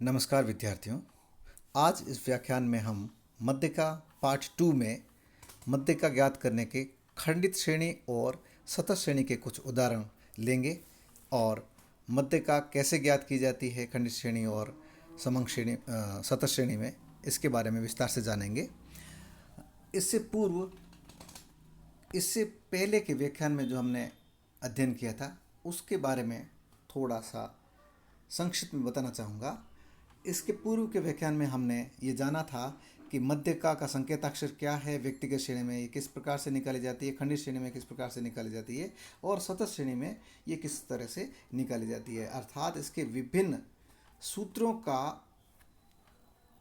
नमस्कार विद्यार्थियों। आज इस व्याख्यान में हम मध्यका पार्ट 2 में मध्यका ज्ञात करने के खंडित श्रेणी और सतत श्रेणी के कुछ उदाहरण लेंगे और मध्यका कैसे ज्ञात की जाती है खंडित श्रेणी और समंग श्रेणी सतत श्रेणी में, इसके बारे में विस्तार से जानेंगे। इससे पहले के व्याख्यान में जो हमने अध्ययन किया था उसके बारे में थोड़ा सा संक्षिप्त में बताना चाहूँगा। इसके पूर्व के व्याख्यान में हमने ये जाना था कि मध्यका का संकेताक्षर क्या है, व्यक्तिगत श्रेणी में ये किस प्रकार से निकाली जाती है, खंडित श्रेणी में किस प्रकार से निकाली जाती है और सतत श्रेणी में ये किस तरह से निकाली जाती है। अर्थात इसके विभिन्न सूत्रों का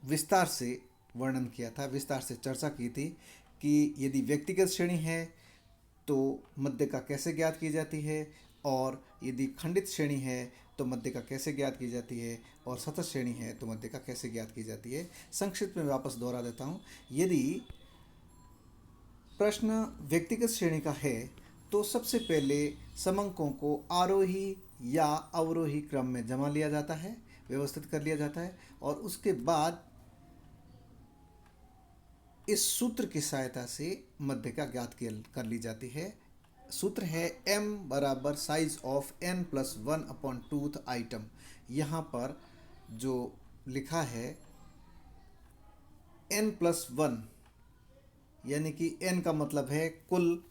विस्तार से वर्णन किया था, विस्तार से चर्चा की थी कि यदि व्यक्तिगत श्रेणी है तो मध्यका कैसे ज्ञात की जाती है और यदि खंडित श्रेणी है तो मध्यका कैसे ज्ञात की जाती है और सतत श्रेणी है तो मध्यका कैसे ज्ञात की जाती है। संक्षिप्त में वापस दोहरा देता हूँ। यदि प्रश्न व्यक्तिगत श्रेणी का है तो सबसे पहले समंकों को आरोही या अवरोही क्रम में जमा लिया जाता है, व्यवस्थित कर लिया जाता है और उसके बाद इस सूत्र की सहायता से मध्यका ज्ञात कर ली जाती है। सूत्र है m बराबर साइज ऑफ n+1/2th आइटम। यहाँ पर जो लिखा है n+1 यानी कि n का मतलब है कुल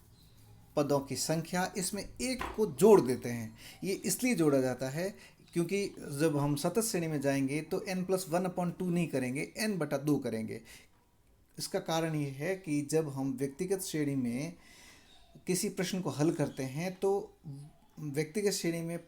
पदों की संख्या, इसमें एक को जोड़ देते हैं। ये इसलिए जोड़ा जाता है क्योंकि जब हम सतत श्रेणी में जाएंगे तो n+1/2 नहीं करेंगे, n/2 करेंगे। इसका कारण ये है कि जब हम व्यक्तिगत श्रेणी में किसी प्रश्न को हल करते हैं तो व्यक्तिगत श्रेणी में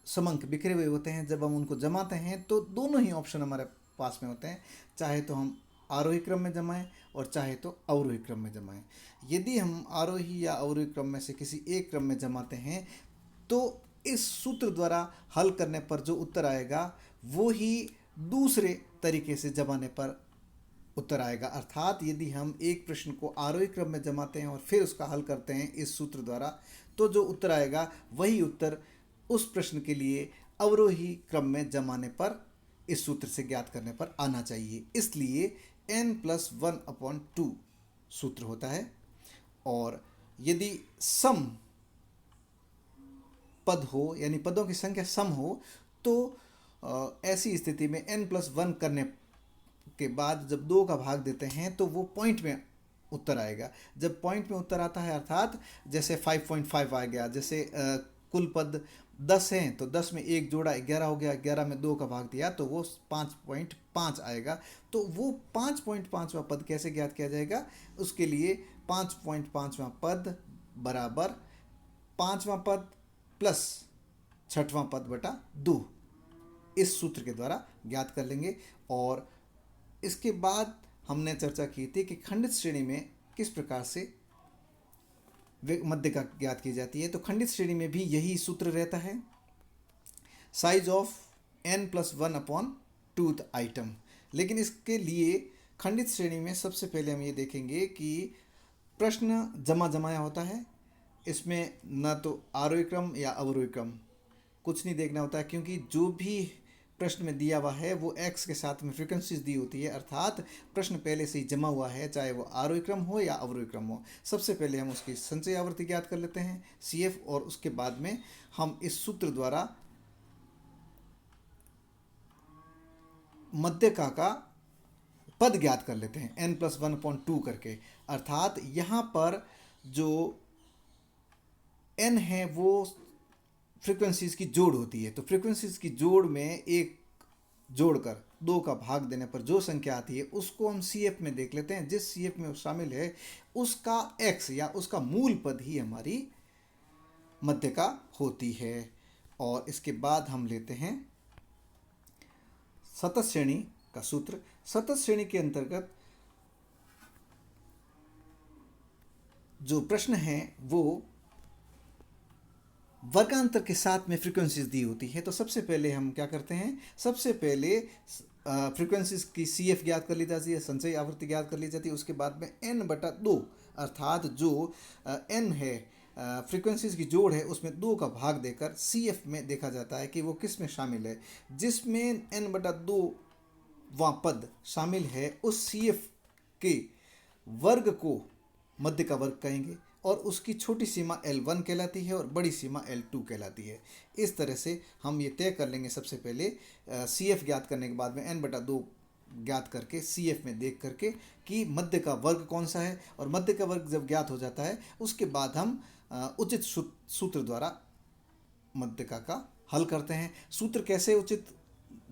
समंक बिखरे हुए होते हैं। जब हम उनको जमाते हैं तो दोनों ही ऑप्शन हमारे पास में होते हैं, चाहे तो हम आरोही क्रम में जमाएं और चाहे तो अवरोही क्रम में जमाएं। यदि हम आरोही या अवरोही क्रम में से किसी एक क्रम में जमाते हैं तो इस सूत्र द्वारा हल करने पर जो उत्तर आएगा वो ही दूसरे तरीके से जमाने पर उत्तर आएगा। अर्थात यदि हम एक प्रश्न को आरोही क्रम में जमाते हैं और फिर उसका हल करते हैं इस सूत्र द्वारा तो जो उत्तर आएगा वही उत्तर उस प्रश्न के लिए अवरोही क्रम में जमाने पर इस सूत्र से ज्ञात करने पर आना चाहिए। इसलिए n+1/2 सूत्र होता है और यदि सम पद हो यानी पदों की संख्या सम हो तो ऐसी स्थिति में n+1 करने के बाद जब 2 का भाग देते हैं तो वो पॉइंट में उत्तर आएगा। जब पॉइंट में उत्तर आता है अर्थात जैसे 5.5 आ गया, जैसे कुल पद 10 हैं तो 10 में 1 जोड़ा 11 हो गया, 11 में 2 का भाग दिया तो वो 5.5 आएगा। तो वो 5.5वां पद कैसे ज्ञात किया जाएगा, उसके लिए 5.5वां पद बराबर 5वां पद प्लस 6वां पद बटा 2 इस सूत्र के द्वारा ज्ञात कर लेंगे। और इसके बाद हमने चर्चा की थी कि खंडित श्रेणी में किस प्रकार से मध्यका ज्ञात की जाती है। तो खंडित श्रेणी में भी यही सूत्र रहता है, साइज ऑफ n+1/2th आइटम। लेकिन इसके लिए खंडित श्रेणी में सबसे पहले हम ये देखेंगे कि प्रश्न जमा जमाया होता है। इसमें न तो आरोही क्रम या अवरोही क्रम कुछ नहीं देखना होता है, क्योंकि जो भी प्रश्न में दिया हुआ है वो x के साथ में फ्रीक्वेंसीज दी होती है। अर्थात प्रश्न पहले से ही जमा हुआ है, चाहे वो आरोही क्रम हो या अवरोही क्रम हो। सबसे पहले हम उसकी संचय आवृत्ति ज्ञात कर लेते हैं CF और उसके बाद में हम इस सूत्र द्वारा मध्यका का पद ज्ञात कर लेते हैं n+1/2 करके। अर्थात यहाँ पर जो n है वो फ्रीक्वेंसीज की जोड़ होती है, तो फ्रीक्वेंसीज की जोड़ में एक जोड़कर 2 का भाग देने पर जो संख्या आती है उसको हम CF में देख लेते हैं। जिस CF में शामिल है उसका x या उसका मूल पद ही हमारी मध्यका होती है। और इसके बाद हम लेते हैं सतत श्रेणी का सूत्र। सतत श्रेणी के अंतर्गत जो प्रश्न है वो वर्गांतर के साथ में फ्रीक्वेंसीज दी होती है। तो सबसे पहले हम क्या करते हैं, सबसे पहले फ्रीक्वेंसीज की CF ज्ञात कर ली जाती है, संचयी आवृत्ति ज्ञात कर ली जाती है। उसके बाद में n/2 अर्थात जो n है फ्रीक्वेंसीज की जोड़ है उसमें 2 का भाग देकर CF में देखा जाता है कि वो किस में शामिल है। जिसमें n/2 वां पद शामिल है उस CF के वर्ग को मध्य का वर्ग कहेंगे और उसकी छोटी सीमा L1 कहलाती है और बड़ी सीमा L2 कहलाती है। इस तरह से हम ये तय कर लेंगे सबसे पहले CF ज्ञात करने के बाद में n/2 ज्ञात करके CF में देख करके कि मध्य का वर्ग कौन सा है, और मध्य का वर्ग जब ज्ञात हो जाता है उसके बाद हम उचित सूत्र द्वारा मध्यका का हल करते हैं। सूत्र कैसे उचित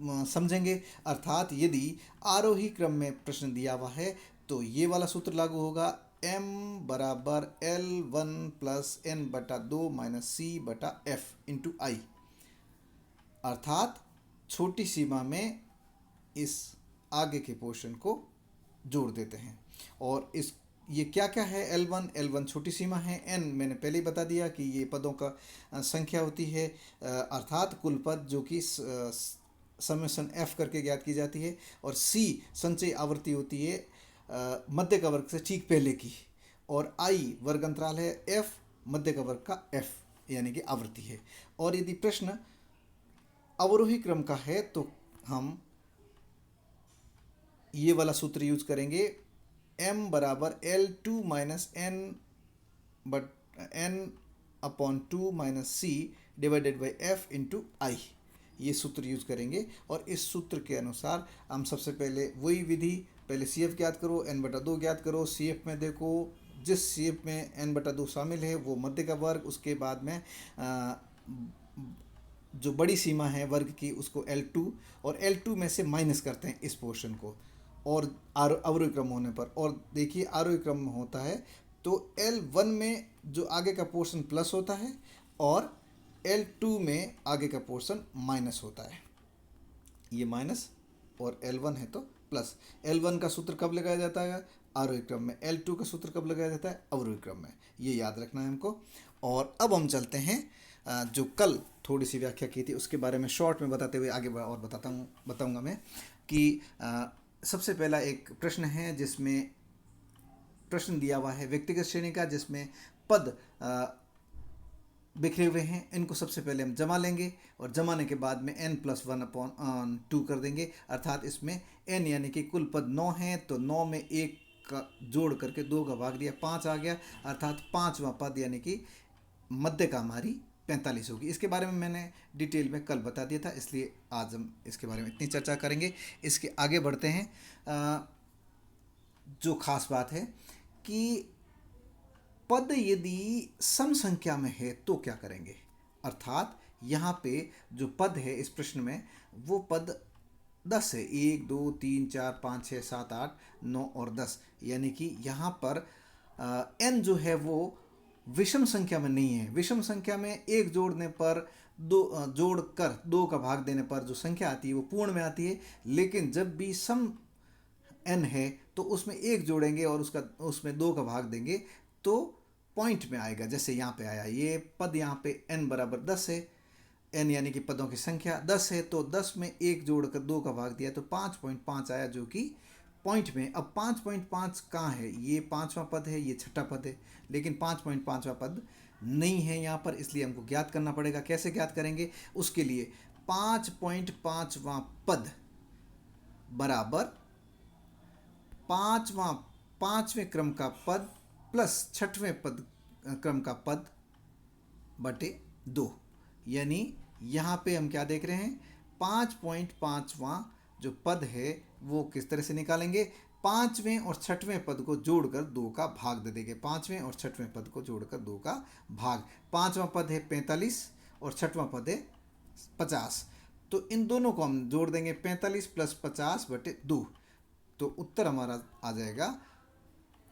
समझेंगे, अर्थात यदि आरोही क्रम में प्रश्न दिया हुआ है तो ये वाला सूत्र लागू होगा, m बराबर L1 plus n/2 minus C/F into I। अर्थात छोटी सीमा में इस आगे के पोर्शन को जोड़ देते हैं। और इस ये क्या क्या है, L1 छोटी सीमा है, n मैंने पहले ही बता दिया कि ये पदों का संख्या होती है, अर्थात कुल पद जो कि समेशन f करके ज्ञात की जाती है, और C संचयी आवृत्ति होती है मध्य का वर्ग से ठीक पहले की, और I वर्ग अंतराल है, f मध्य का वर्ग का f यानी कि आवृत्ति है। और यदि प्रश्न अवरोही क्रम का है तो हम ये वाला सूत्र यूज करेंगे, m बराबर L2 minus n/2 minus C divided by f into I। ये सूत्र यूज करेंगे और इस सूत्र के अनुसार हम सबसे पहले वही विधि, पहले CF ज्ञात करो, n/2 ज्ञात करो, CF में देखो जिस CF में n/2 शामिल है वो मध्य का वर्ग, उसके बाद में जो बड़ी सीमा है वर्ग की उसको L2, और L2 में से माइनस करते हैं इस पोर्शन को, और अवरोही क्रम होने पर, और देखिए आरोही क्रम होता है तो L1 में जो आगे का पोर्शन प्लस होता है और L2 में आगे का पोर्शन माइनस होता है। ये माइनस और L1 है तो प्लस। L1 का सूत्र कब लगाया जाता है, आरोही क्रम में। L2 का सूत्र कब लगाया जाता है, अवरोही क्रम में। ये याद रखना है हमको। और अब हम चलते हैं जो कल थोड़ी सी व्याख्या की थी उसके बारे में शॉर्ट में बताते हुए आगे और बताऊंगा मैं कि सबसे पहला एक प्रश्न है जिसमें प्रश्न दिया हुआ है व्यक्तिगत श्रेणी का, जिसमें पद बिखरे हुए हैं। इनको सबसे पहले हम जमा लेंगे और जमाने के बाद में n+1/2 कर देंगे, अर्थात इसमें n यानी कि कुल पद 9 हैं तो 9 में 1 का जोड़ करके 2 का भाग दिया, 5 आ गया, अर्थात 5वां पद यानी कि मध्य का हमारी 45 होगी। इसके बारे में मैंने डिटेल में कल बता दिया था, इसलिए आज हम इसके बारे में इतनी चर्चा करेंगे। इसके आगे बढ़ते हैं। जो खास बात है कि पद यदि सम संख्या में है तो क्या करेंगे, अर्थात यहाँ पे जो पद है इस प्रश्न में वो पद 10 है, 1 2 3 4 5 6 7 8 9 और 10, यानी कि यहाँ पर n जो है वो विषम संख्या में नहीं है। विषम संख्या में एक जोड़ने पर जोड़ कर 2 का भाग देने पर जो संख्या आती है वो पूर्ण में आती है, लेकिन जब भी सम n है तो उसमें एक जोड़ेंगे और उसमें 2 का भाग देंगे तो पॉइंट में आएगा। जैसे यहाँ पे आया, ये पद यहाँ पे n बराबर 10 है, n यानी कि पदों की संख्या 10 है, तो 10 में एक जोड़कर 2 का भाग दिया तो 5.5 आया जो कि पॉइंट में। अब 5.5 कहाँ है, ये 5वां पद है, ये छठा पद है, लेकिन 5.5वां पद नहीं है यहाँ पर, इसलिए हमको ज्ञात करना पड़ेगा। कैसे ज्ञात करेंगे, उसके लिए 5.5वां पद बराबर 5वें क्रम का पद प्लस 6वें पद क्रम का पद बटे 2, यानी यहाँ पे हम क्या देख रहे हैं, 5.5वां जो पद है वो किस तरह से निकालेंगे, 5वें और 6वें पद को जोड़कर 2 का भाग दे देंगे। 5वें और 6वें पद को जोड़कर 2 का भाग, 5वां पद है 45 और 6वां पद है 50, तो इन दोनों को हम जोड़ देंगे, 45 प्लस 50 बटे 2, तो उत्तर हमारा आ जाएगा,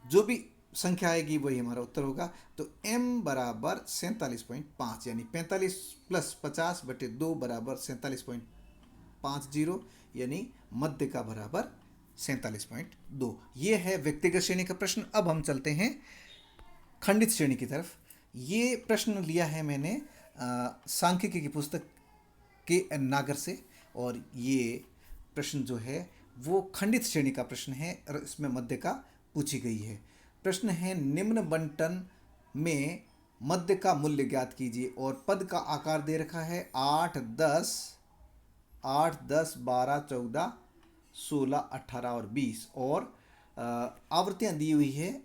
जो भी संख्या आएगी वही हमारा उत्तर होगा। तो m बराबर 47.5, यानी 45 प्लस 50 बटे 2 बराबर 47.50, यानी मध्य का बराबर 47.2। ये है व्यक्तिगत श्रेणी का प्रश्न। अब हम चलते हैं खंडित श्रेणी की तरफ। ये प्रश्न लिया है मैंने सांख्यिकी की पुस्तक के नागर से, और ये प्रश्न जो है वो खंडित श्रेणी का प्रश्न है और इसमें मध्य का पूछी गई है। प्रश्न है, निम्न बंटन में मध्य का मूल्य ज्ञात कीजिए। और पद का आकार दे रखा है 8, 10, 12, 14, 16, 18 और 20। और आवृत्तियाँ दी हुई है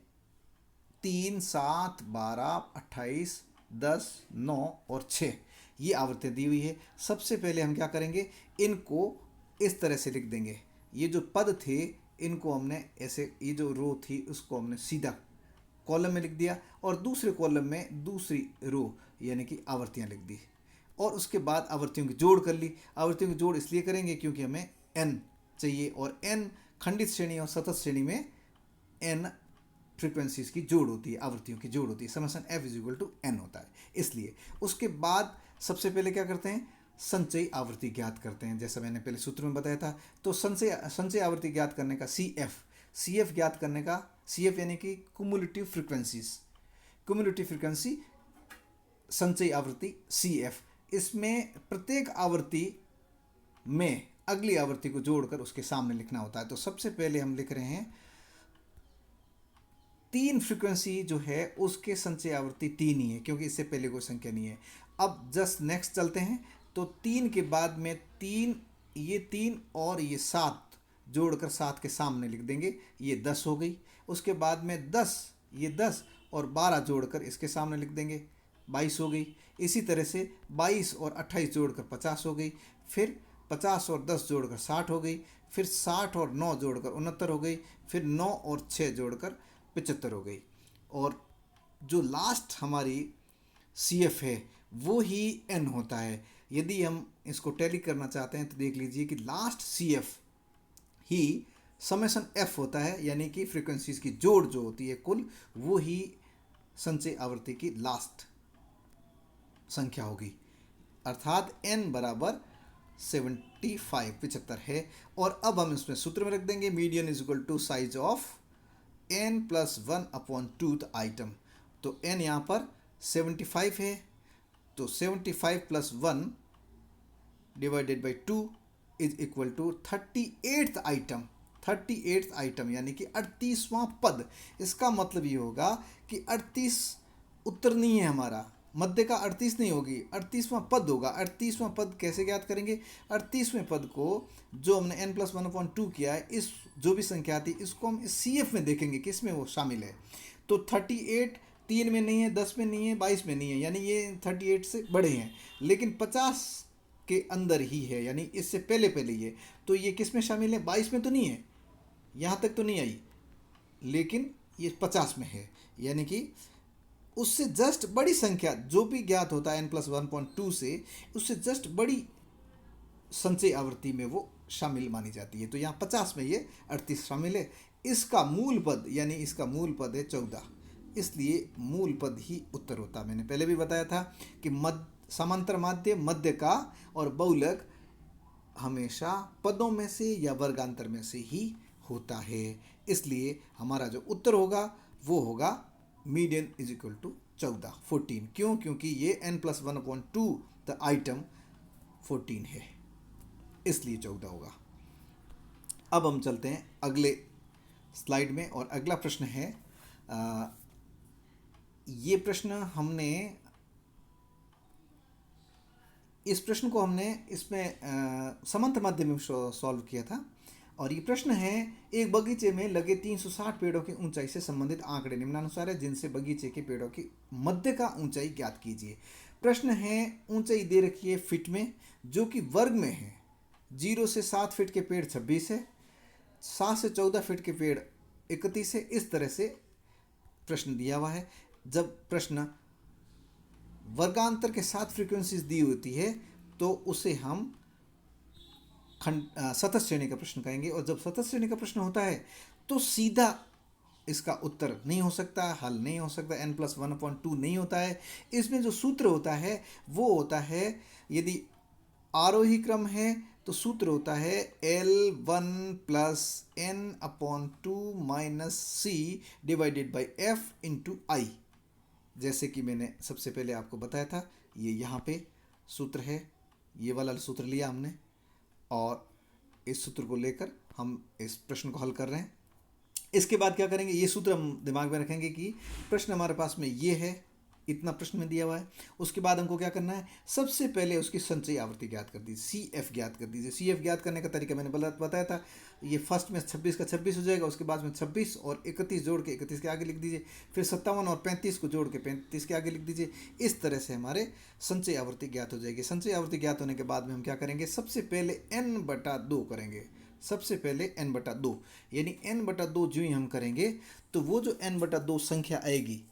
3, 7, 12, 28, 10, 9 और 6। ये आवृत्तियाँ दी हुई है। सबसे पहले हम क्या करेंगे, इनको इस तरह से लिख देंगे। ये जो पद थे इनको हमने ऐसे, ये जो रो थी उसको हमने सीधा कॉलम में लिख दिया और दूसरे कॉलम में दूसरी रो यानी कि आवृत्तियाँ लिख दी। और उसके बाद आवृत्तियों की जोड़ कर ली। आवृत्तियों की जोड़ इसलिए करेंगे क्योंकि हमें n चाहिए और n खंडित श्रेणी और सतत श्रेणी में n फ्रीक्वेंसीज की जोड़ होती है, आवृत्तियों की जोड़ होती है। समेशन f = n होता है। इसलिए उसके बाद सबसे पहले क्या करते हैं, संचयी आवृत्ति ज्ञात करते हैं, जैसा मैंने पहले सूत्र में बताया था। तो संचयी आवृत्ति ज्ञात करने का CF ज्ञात करने का, CF यानी कि क्युमुलेटिव फ्रीक्वेंसी संचयी आवृत्ति CF। इसमें प्रत्येक आवृत्ति में अगली आवृत्ति को जोड़कर उसके सामने लिखना होता है। तो सबसे पहले हम लिख रहे हैं 3 फ्रीक्वेंसी जो है उसके संचयी आवृत्ति 3 ही है, क्योंकि इससे पहले कोई संख्या नहीं है। अब जस्ट नेक्स्ट चलते हैं। तो 3 के बाद में 3, ये 3 और ये 7 जोड़कर 7 के सामने लिख देंगे, ये 10 हो गई। उसके बाद में 10, ये 10 और 12 जोड़कर इसके सामने लिख देंगे, 22 हो गई। इसी तरह से 22 और 28 जोड़कर 50 हो गई। फिर 50 और 10 जोड़कर 60 हो गई। फिर 60 और 9 जोड़कर 69 हो गई। फिर 9 और 6 जोड़कर 75 हो गई। और जो लास्ट हमारी CF है वो ही n होता है। यदि हम इसको टैली करना चाहते हैं तो देख लीजिए कि लास्ट CF ही समेशन f होता है, यानी कि फ्रीक्वेंसीज की जोड़ जो होती है कुल, वो ही संचयी आवृत्ति की लास्ट संख्या होगी। अर्थात n बराबर 75 है। और अब हम इसमें सूत्र में रख देंगे median = size of n+1/2 item. तो n यहाँ पर 75 है, तो 75 + 1 / 2 = 38th आइटम। 38th आइटम यानी कि 38वां पद। इसका मतलब ये होगा कि 38 उत्तर नहीं है हमारा, मध्य का 38 नहीं होगी, 38वां पद होगा। 38वां पद कैसे ज्ञात करेंगे, 38वें पद को जो हमने n+1/2 किया है, इस जो भी संख्या आती है इसको हम इस CF में देखेंगे कि इसमें वो शामिल है। तो 38 3 में नहीं है, 10 में नहीं है, 22 में नहीं है, यानी ये 38 से बड़े हैं, लेकिन 50 के अंदर ही है, यानी इससे पहले पहले ही है। तो ये किस में शामिल है, 22 में तो नहीं है, यहाँ तक तो नहीं आई, लेकिन ये 50 में है। यानी कि उससे जस्ट बड़ी संख्या जो भी ज्ञात होता है n+1/2 से, उससे जस्ट बड़ी संचयी आवृत्ति में वो शामिल मानी जाती है। तो यहाँ 50 में ये 38 शामिल है। इसका मूल पद, यानी इसका मूल पद है 14, इसलिए मूल पद ही उत्तर होता। मैंने पहले भी बताया था कि समांतर माध्य, मध्य का और बहुलक हमेशा पदों में से या वर्गांतर में से ही होता है। इसलिए हमारा जो उत्तर होगा वो होगा मीडियन = 14। क्यों? क्योंकि ये n+1/2 द आइटम 14 है, इसलिए 14 होगा। अब हम चलते हैं अगले स्लाइड में और अगला प्रश्न है, ये प्रश्न हमने इस प्रश्न को हमने इसमें समांतर माध्य में सॉल्व किया था। और ये प्रश्न है, एक बगीचे में लगे 360 पेड़ों की ऊंचाई से संबंधित आंकड़े निम्नानुसार है, जिनसे बगीचे के पेड़ों की मध्य का ऊंचाई ज्ञात कीजिए। प्रश्न है, ऊंचाई दे रखी है फीट में, जो कि वर्ग में है। 0 से 7 फीट के पेड़ 26 है, 7 से 14 फीट के पेड़ 31 है। इस तरह से प्रश्न दिया हुआ है। जब प्रश्न वर्गांतर के साथ फ्रीक्वेंसीज दी होती है तो उसे हम सतत श्रेणी का प्रश्न कहेंगे। और जब सतत श्रेणी का प्रश्न होता है तो सीधा इसका उत्तर नहीं हो सकता, हल नहीं हो सकता, n+1/2 नहीं होता है। इसमें जो सूत्र होता है वो होता है, यदि आरोही क्रम है तो सूत्र होता है L1 + n/2 - c / f × I। जैसे कि मैंने सबसे पहले आपको बताया था, ये यहाँ पे सूत्र है, ये वाला सूत्र लिया हमने और इस सूत्र को लेकर हम इस प्रश्न को हल कर रहे हैं। इसके बाद क्या करेंगे, ये सूत्र हम दिमाग में रखेंगे कि प्रश्न हमारे पास में ये है, इतना प्रश्न में दिया हुआ है। उसके बाद हमको क्या करना है, सबसे पहले उसकी संचयी आवृत्ति ज्ञात कर दीजिए, सी एफ ज्ञात कर दीजिए। सी एफ ज्ञात करने का तरीका मैंने बताया था, ये फर्स्ट में 26 का 26 हो जाएगा, उसके बाद में 26 और 31 जोड़ के 31 के आगे लिख दीजिए, फिर 57 और 35 को जोड़ के 35 के आगे लिख दीजिए। इस तरह से हमारे संचयी आवृत्ति ज्ञात हो जाएगी। संचयी आवृत्ति ज्ञात होने के बाद में हम क्या करेंगे, सबसे पहले n/2 करेंगे। सबसे पहले n/2 यानी n/2 जो ही हम करेंगे तो वो जो n/2 संख्या आएगी,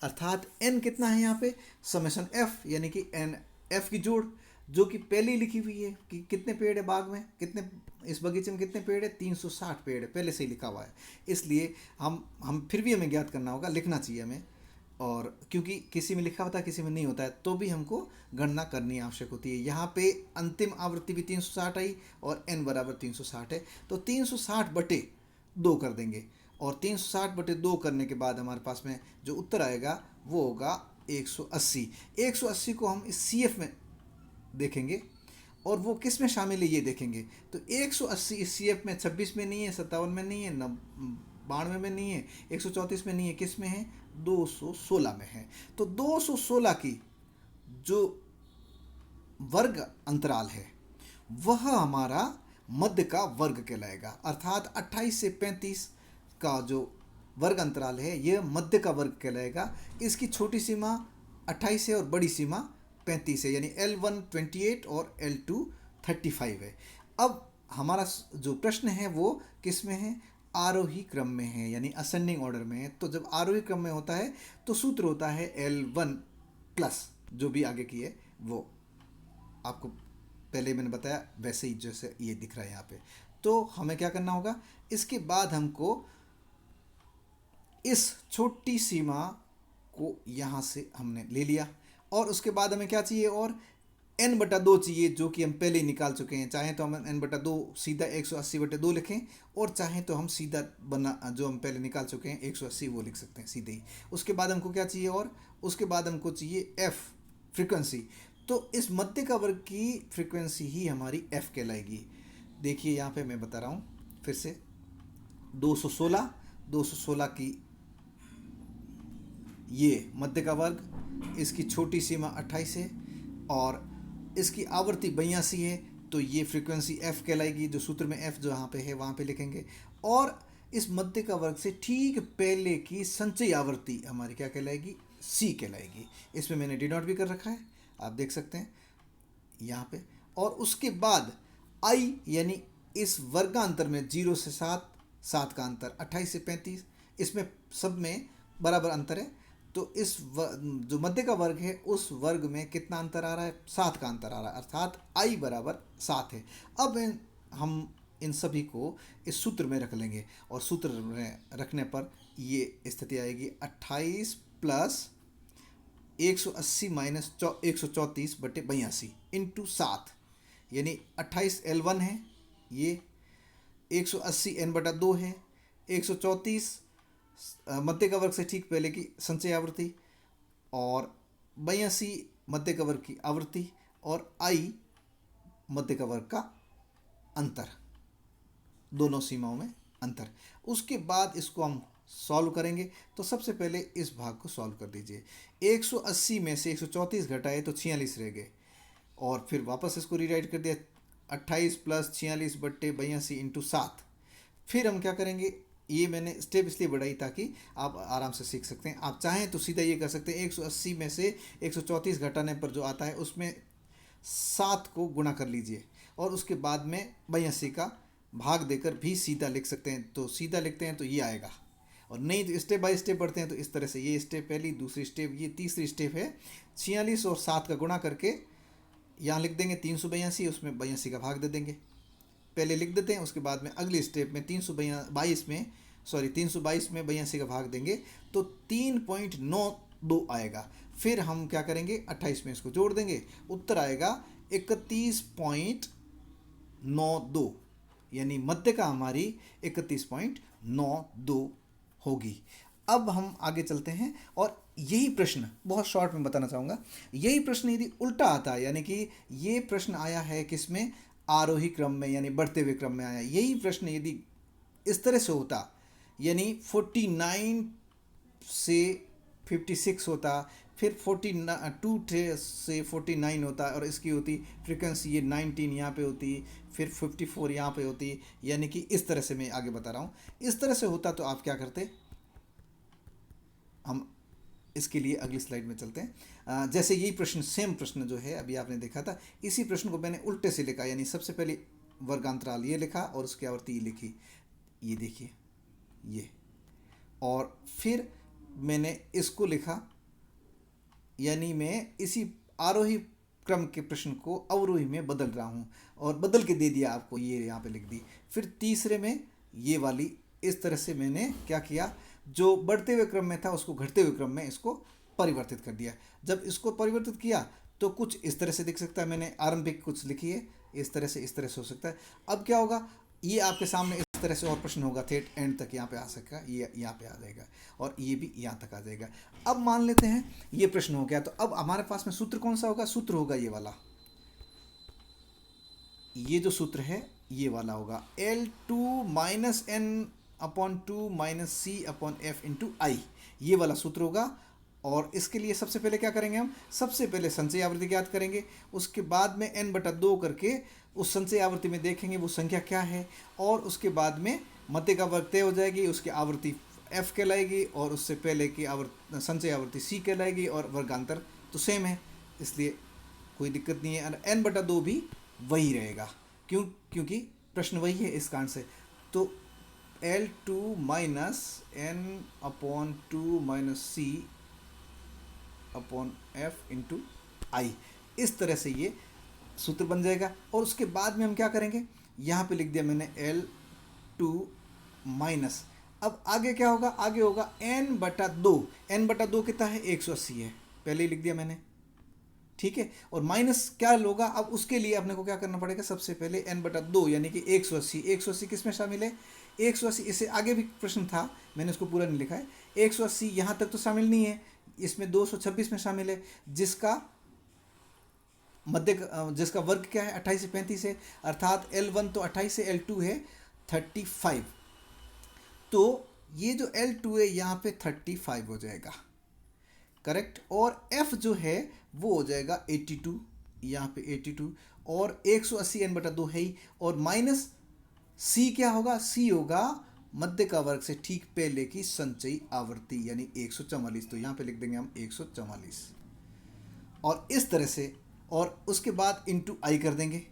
अर्थात n कितना है यहाँ पे, समेशन f यानी कि n f की जोड़, जो कि पहले ही लिखी हुई है कि कितने पेड़ है बाग में, कितने इस बगीचे में कितने पेड़ है, 360 पेड़ है, पहले से ही लिखा हुआ है। इसलिए हम फिर भी हमें ज्ञात करना होगा, लिखना चाहिए हमें। और क्योंकि किसी में लिखा होता है किसी में नहीं होता है, तो भी हमको गणना करनी आवश्यक होती है। यहाँ पे अंतिम आवृत्ति भी 360 आई और n बराबर 360 है, तो 360/2 कर देंगे। और 360/2 करने के बाद हमारे पास में जो उत्तर आएगा वो होगा 180। 180 को हम इस सी एफ में देखेंगे और वो किस में शामिल है ये देखेंगे। तो 180 इस सी एफ में 26 में नहीं है, 57 में नहीं है, 92 में नहीं है, 134 में नहीं है, किस में है, 216 में है। तो 216 की जो वर्ग अंतराल है वह हमारा मध्य का वर्ग कहलाएगा। अर्थात 28 से 35 का जो वर्ग अंतराल है यह मध्य का वर्ग कहलाएगा। इसकी छोटी सीमा 28 है और बड़ी सीमा 35 है, यानी L1 28 और L2 35 है। अब हमारा जो प्रश्न है वो किस में है, आरोही क्रम में है, यानी असेंडिंग ऑर्डर में है। तो जब आरोही क्रम में होता है तो सूत्र होता है L1 प्लस जो भी आगे की है वो आपको पहले मैंने बताया वैसे ही जैसे ये दिख रहा है यहाँ पे। तो हमें क्या करना होगा, इसके बाद हमको इस छोटी सीमा को यहाँ से हमने ले लिया और उसके बाद हमें क्या चाहिए, और n/2 चाहिए, जो कि हम पहले ही निकाल चुके हैं। चाहे तो हम n/2 सीधा 180/2 लिखें और चाहे तो हम सीधा बना जो हम पहले निकाल चुके हैं 180 वो लिख सकते हैं सीधे ही। उसके बाद हमको क्या चाहिए, और उसके बाद हमको चाहिए f फ्रीक्वेंसी। तो इस मध्य का वर्ग की फ्रीक्वेंसी ही हमारी f कहलाएगी। देखिए यहाँ पे मैं बता रहा हूँ फिर से, 216 की ये मध्य का वर्ग, इसकी छोटी सीमा 28 है और इसकी आवृत्ति 82 है, तो ये फ्रीक्वेंसी f कहलाएगी। जो सूत्र में f जो यहाँ पे है वहाँ पे लिखेंगे। और इस मध्य का वर्ग से ठीक पहले की संचयी आवृत्ति हमारी क्या कहलाएगी, c कहलाएगी। इसमें मैंने डिनोट भी कर रखा है, आप देख सकते हैं यहाँ पे। और उसके बाद i यानी इस वर्गांतर में 0 से 7 का अंतर, 28 से 35, इसमें सब में बराबर अंतर है। तो इस जो मध्य का वर्ग है उस वर्ग में कितना अंतर आ रहा है, 7 का अंतर आ रहा है, अर्थात i बराबर 7 है। अब हम इन सभी को इस सूत्र में रख लेंगे और सूत्र में रखने पर ये स्थिति आएगी 28 प्लस 180 माइनस 134/82 इंटू 7, यानी 28 L1 है, ये 180 n/2 है, 134 मध्य का वर्ग से ठीक पहले की संचयी आवृत्ति और 82 मध्य का वर्ग की आवृत्ति और i मध्य का वर्ग का अंतर, दोनों सीमाओं में अंतर। उसके बाद इसको हम सॉल्व करेंगे। तो सबसे पहले इस भाग को सॉल्व कर दीजिए। 180 में से 134 घटाए तो 46 रह गए और फिर वापस इसको रीराइट कर दिया, 28 प्लस 46/82 इंटू 7। फिर हम क्या करेंगे, ये मैंने स्टेप इसलिए बढ़ाई ताकि आप आराम से सीख सकते हैं। आप चाहें तो सीधा ये कर सकते हैं, 180 में से 134 घटाने पर जो आता है उसमें 7 को गुणा कर लीजिए और उसके बाद में 82 का भाग देकर भी सीधा लिख सकते हैं। तो सीधा लिखते हैं तो ये आएगा, और नहीं तो स्टेप बाय स्टेप बढ़ते हैं तो इस तरह से, ये स्टेप पहली, दूसरी स्टेप, ये तीसरी स्टेप है। 46 और 7 का गुणा करके यहाँ लिख देंगे 382, उसमें 82 का भाग दे देंगे, पहले लिख देते हैं। उसके बाद में अगली स्टेप में 322 में 82 का भाग देंगे तो 3.92 आएगा। फिर हम क्या करेंगे, 28 में इसको जोड़ देंगे, उत्तर आएगा 31.92, यानी मध्य का हमारी 31.92 होगी। अब हम आगे चलते हैं और यही प्रश्न बहुत शॉर्ट में बताना चाहूँगा। यही प्रश्न यदि उल्टा आता है, यानी कि ये प्रश्न आया है किसमें, आरोही क्रम में, यानी बढ़ते हुए क्रम में आया। यही प्रश्न यदि इस तरह से होता, यानी 49 से 56 होता, फिर 42 से 49 होता है और इसकी होती फ्रीक्वेंसी ये 19 यहाँ पे होती, फिर 54 यहाँ पे होती, यानी कि इस तरह से मैं आगे बता रहा हूँ। इस तरह से होता तो आप क्या करते, हम इसके लिए अगली स्लाइड में चलते हैं। जैसे यही प्रश्न, सेम प्रश्न जो है अभी आपने देखा था, इसी प्रश्न को मैंने उल्टे से लिखा, यानी सबसे पहले वर्गांतराल ये लिखा और उसकी आवर्ती ये लिखी, ये देखिए ये, और फिर मैंने इसको लिखा, यानी मैं इसी आरोही क्रम के प्रश्न को अवरोही में बदल रहा हूँ और बदल के दे दिया आपको, ये यहाँ पे लिख दी। फिर तीसरे में ये वाली, इस तरह से मैंने क्या किया, जो बढ़ते हुए क्रम में था उसको घटते हुए क्रम में इसको परिवर्तित कर दिया। जब इसको परिवर्तित किया तो कुछ इस तरह से दिख सकता है, मैंने आरंभिक कुछ लिखी है, इस तरह से हो सकता है। अब क्या होगा, ये आपके सामने इस तरह से और प्रश्न होगा, थेट एंड तक यहाँ पे आ सकेगा, ये यहाँ पे आ जाएगा और ये भी यहाँ तक आ जाएगा। अब मान लेते हैं ये प्रश्न हो गया, तो अब हमारे पास में सूत्र कौन सा होगा, सूत्र होगा ये वाला, ये जो सूत्र है ये वाला होगा, L2 minus N upon 2 minus C upon F into i, ये वाला सूत्र होगा। और इसके लिए सबसे पहले क्या करेंगे, हम सबसे पहले संचयी आवृत्ति ज्ञात करेंगे, उसके बाद में n/2 करके उस संचयी आवृत्ति में देखेंगे वो संख्या क्या है, और उसके बाद में मध्य का वर्ग तय हो जाएगी, उसकी आवृत्ति f कहलाएगी और उससे पहले की संचयी आवृत्ति c कहलाएगी, और वर्गांतर तो सेम है इसलिए कोई दिक्कत नहीं है। n/2 भी वही रहेगा, क्योंकि प्रश्न वही है इस कारण से। तो L2 minus N upon 2 minus C upon F into i, इस तरह से ये सूत्र बन जाएगा। और उसके बाद में हम क्या करेंगे, यहाँ पे लिख दिया मैंने L2 माइनस, अब आगे क्या होगा, आगे होगा n/2, n/2 कितना है, 180 है, पहले ही लिख दिया मैंने, ठीक है। और माइनस क्या होगा, अब उसके लिए अपने को क्या करना पड़ेगा, सबसे पहले n/2 यानी कि 180, 180 किस में शामिल है, 180, इससे आगे भी प्रश्न था, मैंने उसको पूरा नहीं लिखा है, 180 यहाँ तक तो शामिल नहीं है, इसमें 226 में शामिल है, जिसका जिसका वर्ग क्या है, 28 से 35 है, अर्थात L1 तो 28 से L2 है 35, तो ये जो L2 है यहाँ पे 35 हो जाएगा, करेक्ट। और F जो है वो हो जाएगा 82, यहाँ पे 82, और 180 n/2 है ही, और माइनस C क्या होगा, C होगा मध्य का वर्ग से ठीक पहले की संचयी आवृत्ति यानी 144, तो यहाँ पे लिख देंगे हम 144, और इस तरह से, और उसके बाद इंटू आई कर देंगे,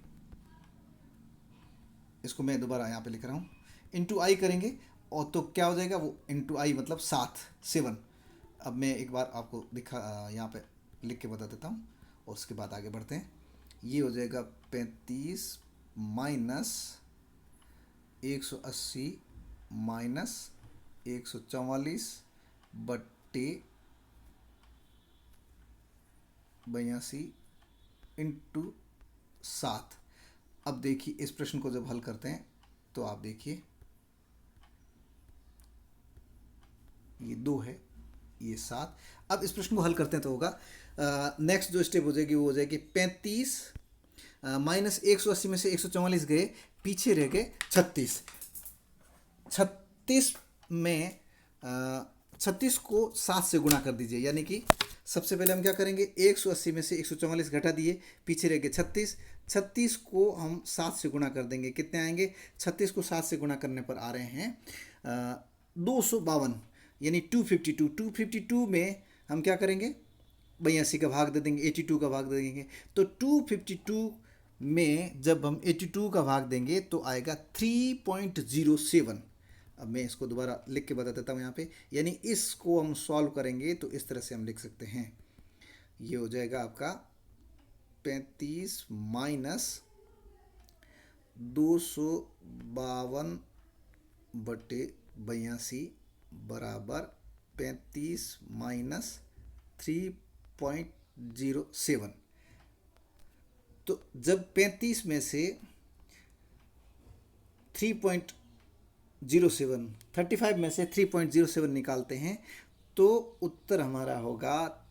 इसको मैं दोबारा यहाँ पे लिख रहा हूँ, इंटू आई करेंगे, और तो क्या हो जाएगा वो इंटू आई मतलब 7। अब मैं एक बार आपको यहाँ पे लिख के बता देता हूँ और उसके बाद आगे बढ़ते हैं। ये हो जाएगा 35 माइनस 180 माइनस 144 बट्टे 82 इंटू 7। अब देखिए इस प्रश्न को जब हल करते हैं तो आप देखिए ये 2 है, ये 7। अब इस प्रश्न को हल करते हैं तो होगा, नेक्स्ट जो स्टेप हो जाएगी वो हो जाएगी 35 माइनस 180 में से 144 गए, पीछे रह गए 36। 36 में 36 को 7 से गुणा कर दीजिए, यानी कि सबसे पहले हम क्या करेंगे, 180 में से 144 घटा दिए, पीछे रह गए 36। 36 को हम 7 से गुणा कर देंगे, कितने आएंगे, 36 को 7 से गुणा करने पर आ रहे हैं 252 यानी 252। 252 में हम क्या करेंगे, 82 का भाग दे देंगे, 82 का भाग दे देंगे, तो 252 में जब हम 82 का भाग देंगे तो आएगा 3.07। अब मैं इसको दोबारा लिख के बता देता हूँ यहाँ पे, यानी इसको हम सॉल्व करेंगे तो इस तरह से हम लिख सकते हैं, ये हो जाएगा आपका 35 माइनस 252 बटे 82 बराबर 35 माइनस 3.07। तो जब 35 में से 3.07, 35 में से 3.07 निकालते हैं तो उत्तर हमारा होगा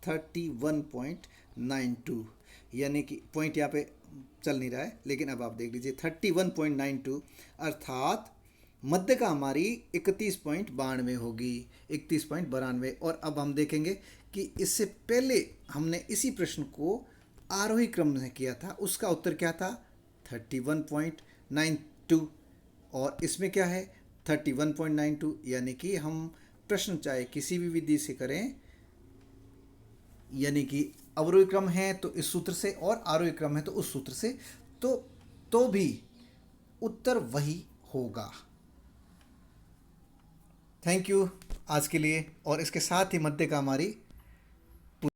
31.92, यानी कि पॉइंट यहाँ पे चल नहीं रहा है, लेकिन अब आप देख लीजिए 31.92, अर्थात मध्यका हमारी 31.92 होगी, 31.92। और अब हम देखेंगे कि इससे पहले हमने इसी प्रश्न को आरोही क्रम में किया था, उसका उत्तर क्या था? 31.92। और इसमें क्या है? 31.92, यानी कि हम प्रश्न चाहे किसी भी विधि से करें, यानी कि अवरोही क्रम है तो इस सूत्र से और आरोही क्रम है तो उस सूत्र से, तो भी उत्तर वही होगा। थैंक यू आज के लिए। और इसके साथ ही मध्य का हमारी